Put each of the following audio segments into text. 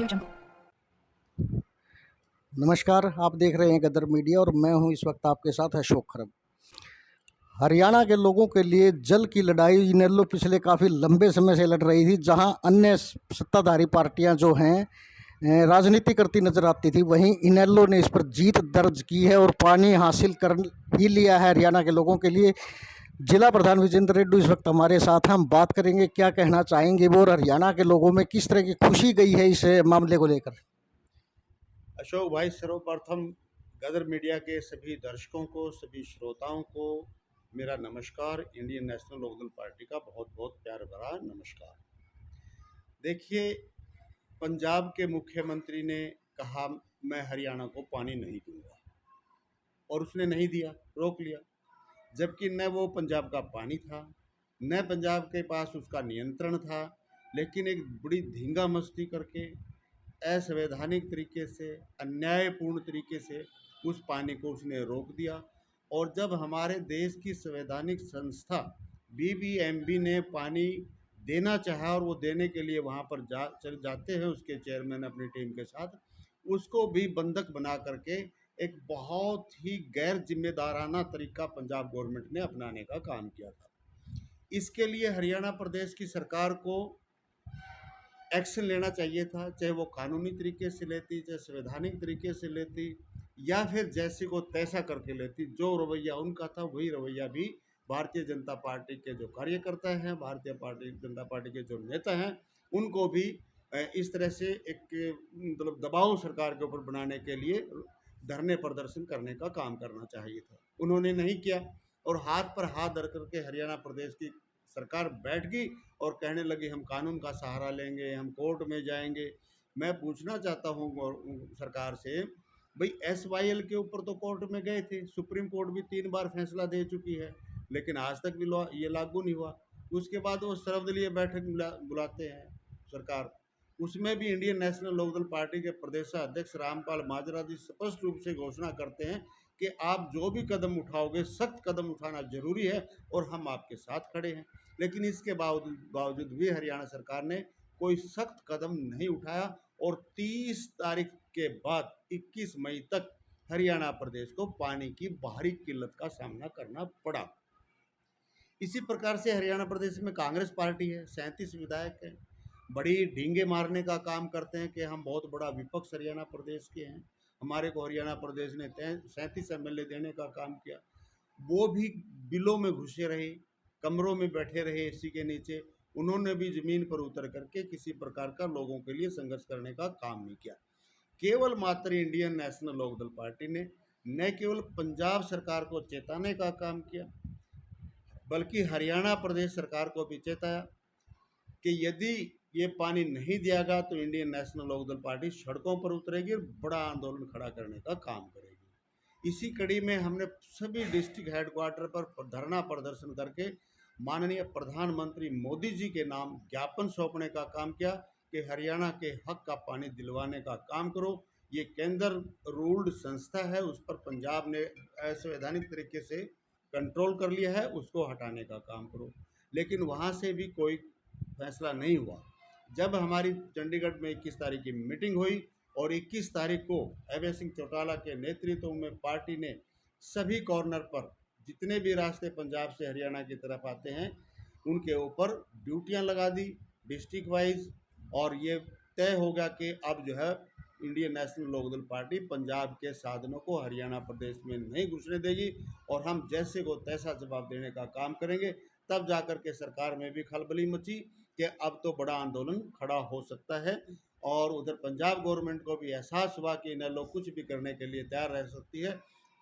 Audio Jungle. नमस्कार, आप देख रहे हैं गदर मीडिया और मैं हूं इस वक्त आपके साथ अशोक खरब। हरियाणा के लोगों के लिए जल की लड़ाई इनेलो पिछले काफ़ी लंबे समय से लड़ रही थी, जहां अन्य सत्ताधारी पार्टियां जो हैं राजनीति करती नजर आती थी, वहीं इनेलो ने इस पर जीत दर्ज की है और पानी हासिल कर ही लिया है हरियाणा के लोगों के लिए। जिला प्रधान विजेंद्र रेड्डी इस वक्त हमारे साथ हैं। हम बात करेंगे क्या कहना चाहेंगे वो और हरियाणा के लोगों में किस तरह की खुशी गई है इस मामले को लेकर। अशोक भाई, सर्वप्रथम गदर मीडिया के सभी दर्शकों को, सभी श्रोताओं को मेरा नमस्कार। इंडियन नेशनल लोकदल पार्टी का बहुत बहुत प्यार भरा नमस्कार। देखिए, पंजाब के मुख्यमंत्री ने कहा मैं हरियाणा को पानी नहीं दूंगा और उसने नहीं दिया, रोक लिया, जबकि न वो पंजाब का पानी था, न पंजाब के पास उसका नियंत्रण था, लेकिन एक बड़ी धींगा मस्ती करके असंवैधानिक तरीके से, अन्यायपूर्ण तरीके से उस पानी को उसने रोक दिया। और जब हमारे देश की संवैधानिक संस्था बीबीएमबी ने पानी देना चाहा और वो देने के लिए वहाँ पर चल जाते हैं उसके चेयरमैन अपनी टीम के साथ, उसको भी बंधक बना करके एक बहुत ही गैर जिम्मेदाराना तरीका पंजाब गवर्नमेंट ने अपनाने का काम किया था। इसके लिए हरियाणा प्रदेश की सरकार को एक्शन लेना चाहिए था, चाहे वो कानूनी तरीके से लेती, चाहे संवैधानिक तरीके से लेती, या फिर जैसे को तैसा करके लेती। जो रवैया उनका था वही रवैया भी भारतीय जनता पार्टी के जो कार्यकर्ता हैं, भारतीय जनता पार्टी के जो नेता हैं, उनको भी इस तरह से एक मतलब दबाव सरकार के ऊपर बनाने के लिए धरने प्रदर्शन करने का काम करना चाहिए था। उन्होंने नहीं किया और हाथ पर हाथ धर करके हरियाणा प्रदेश की सरकार बैठ गई और कहने लगी हम कानून का सहारा लेंगे, हम कोर्ट में जाएंगे। मैं पूछना चाहता हूँ सरकार से, भाई SYL के ऊपर तो कोर्ट में गए थे, सुप्रीम कोर्ट भी 3 बार फैसला दे चुकी है, लेकिन आज तक भी ये लागू नहीं हुआ। उसके बाद वो सर्वदलीय बैठक बुलाते हैं सरकार, उसमें भी इंडियन नेशनल लोकदल पार्टी के प्रदेशाध्यक्ष रामपाल माजरा जी स्पष्ट रूप से घोषणा करते हैं कि आप जो भी कदम उठाओगे सख्त कदम उठाना जरूरी है और हम आपके साथ खड़े हैं। लेकिन इसके बावजूद भी हरियाणा सरकार ने कोई सख्त कदम नहीं उठाया और 30 तारीख के बाद 21 मई तक हरियाणा प्रदेश को पानी की भारी किल्लत का सामना करना पड़ा। इसी प्रकार से हरियाणा प्रदेश में कांग्रेस पार्टी है, 37 विधायक हैं, बड़ी ढींगे मारने का काम करते हैं कि हम बहुत बड़ा विपक्ष हरियाणा प्रदेश के हैं, हमारे को हरियाणा प्रदेश ने 37 MLA देने का काम किया। वो भी बिलों में घुसे रहे, कमरों में बैठे रहे एसी के नीचे, उन्होंने भी ज़मीन पर उतर करके किसी प्रकार का लोगों के लिए संघर्ष करने का काम नहीं किया। केवल मात्र इंडियन नेशनल लोकदल पार्टी ने न केवल पंजाब सरकार को चेताने का काम किया, बल्कि हरियाणा प्रदेश सरकार को भी चेताया कि यदि ये पानी नहीं दियागा तो इंडियन नेशनल लोकदल पार्टी सड़कों पर उतरेगी और बड़ा आंदोलन खड़ा करने का काम करेगी। इसी कड़ी में हमने सभी डिस्ट्रिक्ट हेडक्वार्टर पर धरना प्रदर्शन करके माननीय प्रधानमंत्री मोदी जी के नाम ज्ञापन सौंपने का काम किया कि हरियाणा के हक का पानी दिलवाने का काम करो। ये केंद्र रूल्ड संस्था है, उस पर पंजाब ने असंवैधानिक तरीके से कंट्रोल कर लिया है, उसको हटाने का काम करो। लेकिन वहाँ से भी कोई फैसला नहीं हुआ। जब हमारी चंडीगढ़ में 21 तारीख की मीटिंग हुई और 21 तारीख को अभय सिंह चौटाला के नेतृत्व में पार्टी ने सभी कॉर्नर पर जितने भी रास्ते पंजाब से हरियाणा की तरफ आते हैं उनके ऊपर ड्यूटियां लगा दी डिस्ट्रिक्ट वाइज, और ये तय हो गया कि अब जो है Indian National Lok Dal party Punjab के साधनों को हरियाणा प्रदेश में नहीं घुसने देगी और हम जैसे को तैसा जवाब देने का काम करेंगे। तब जाकर के सरकार में भी खलबली मची कि अब तो बड़ा आंदोलन खड़ा हो सकता है और उधर पंजाब गवर्नमेंट को भी एहसास हुआ कि इनेलो कुछ भी करने के लिए तैयार रह सकती है।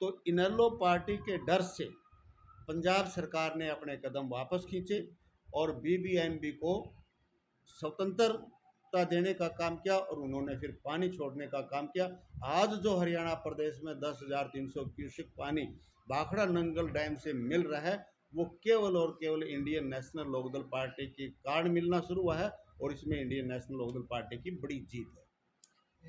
तो इनेलो पार्टी के डर से पंजाब सरकार ने अपने कदम वापस खींचे और बीबीएमबी को स्वतंत्रता देने का काम किया और उन्होंने फिर पानी छोड़ने का काम किया। आज जो हरियाणा प्रदेश में 10,300 क्यूसेक पानी भाखड़ा नंगल डैम से मिल रहा है वो केवल और केवल इंडियन नेशनल लोकदल पार्टी के कारण मिलना शुरू हुआ है और इसमें इंडियन नेशनल लोकदल पार्टी की बड़ी जीत है।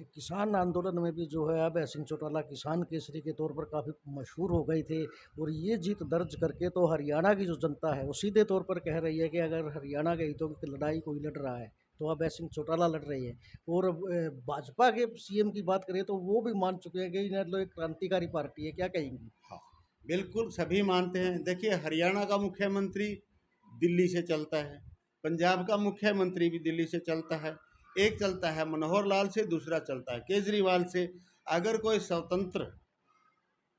किसान आंदोलन में भी जो है अभय सिंह चौटाला किसान केसरी के तौर पर काफ़ी मशहूर हो गए थे और ये जीत दर्ज करके तो हरियाणा की जो जनता है वो सीधे तौर पर कह रही है कि अगर हरियाणा के हितों की लड़ाई कोई लड़ रहा है तो अभय सिंह चौटाला लड़ रहे हैं। और भाजपा के सीएम की बात करें तो वो भी मान चुके हैं कि इनेलो एक क्रांतिकारी पार्टी है, क्या कहेंगी? हाँ, बिल्कुल सभी मानते हैं। देखिए, हरियाणा का मुख्यमंत्री दिल्ली से चलता है, पंजाब का मुख्यमंत्री भी दिल्ली से चलता है। एक चलता है मनोहर लाल से, दूसरा चलता है केजरीवाल से। अगर कोई स्वतंत्र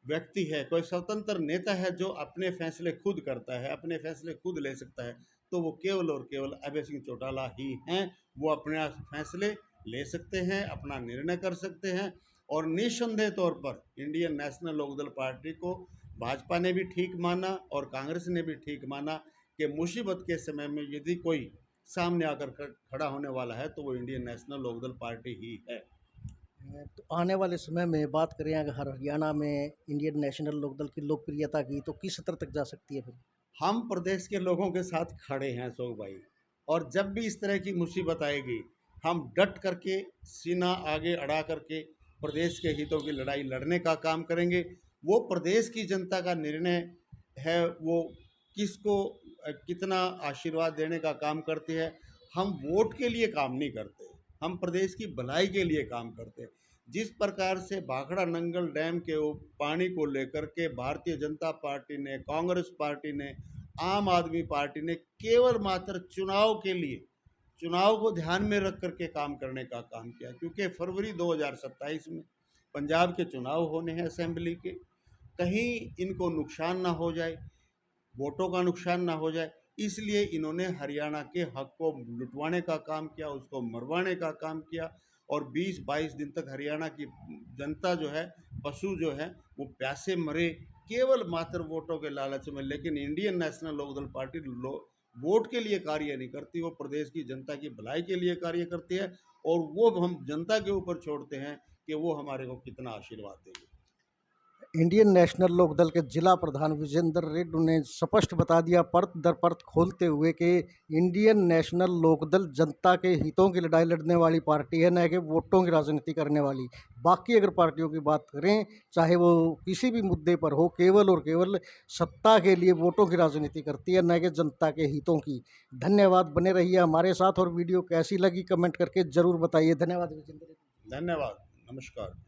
व्यक्ति है, कोई स्वतंत्र नेता है जो अपने फैसले खुद करता है, अपने फैसले खुद ले सकता है, तो वो केवल और केवल अभय सिंह चौटाला ही हैं। वो अपने फैसले ले सकते हैं, अपना निर्णय कर सकते हैं। और निस्संदेह तौर पर इंडियन नेशनल लोकदल पार्टी को भाजपा ने भी ठीक माना और कांग्रेस ने भी ठीक माना कि मुसीबत के समय में यदि कोई सामने आकर खड़ा होने वाला है तो वो इंडियन नेशनल लोकदल पार्टी ही है। तो आने वाले समय में बात करें अगर हरियाणा में इंडियन नेशनल लोकदल की लोकप्रियता की, तो किस स्तर तक जा सकती है फिर? हम प्रदेश के लोगों के साथ खड़े हैं अशोक भाई, और जब भी इस तरह की मुसीबत आएगी हम डट करके सीना आगे अड़ा करके प्रदेश के हितों की लड़ाई लड़ने का काम करेंगे। वो प्रदेश की जनता का निर्णय है, वो किसको कितना आशीर्वाद देने का काम करती है। हम वोट के लिए काम नहीं करते, हम प्रदेश की भलाई के लिए काम करते हैं। जिस प्रकार से भाखड़ा नंगल डैम के पानी को लेकर के भारतीय जनता पार्टी ने, कांग्रेस पार्टी ने, आम आदमी पार्टी ने केवल मात्र चुनाव के लिए, चुनाव को ध्यान में रख करके काम करने का काम किया, क्योंकि फरवरी 2027 में पंजाब के चुनाव होने हैं असेंबली के। कहीं इनको नुकसान ना हो जाए, वोटों का नुकसान ना हो जाए, इसलिए इन्होंने हरियाणा के हक को लुटवाने का काम किया, उसको मरवाने का काम किया। और 20-22 दिन तक हरियाणा की जनता जो है, पशु जो है, वो प्यासे मरे केवल मात्र वोटों के लालच में। लेकिन Indian National Lok Dal party vote के लिए कार्य नहीं करती, वो प्रदेश की जनता की भलाई के लिए कार्य करती है। और वो हम जनता के ऊपर छोड़ते हैं कि वो हमारे को कितना आशीर्वाद देंगे। इंडियन नेशनल लोकदल के जिला प्रधान विजेंद्र रेड्डी ने स्पष्ट बता दिया परत दर परत खोलते हुए कि इंडियन नेशनल लोकदल जनता के हितों की लड़ाई लड़ने वाली पार्टी है, न कि वोटों की राजनीति करने वाली। बाकी अगर पार्टियों की बात करें, चाहे वो किसी भी मुद्दे पर हो, केवल और केवल सत्ता के लिए वोटों की राजनीति करती है, न कि जनता के हितों की। धन्यवाद, बने रहिए हमारे साथ और वीडियो कैसी लगी कमेंट करके ज़रूर बताइए। धन्यवाद विजेंद्र रेड्डी। धन्यवाद, नमस्कार।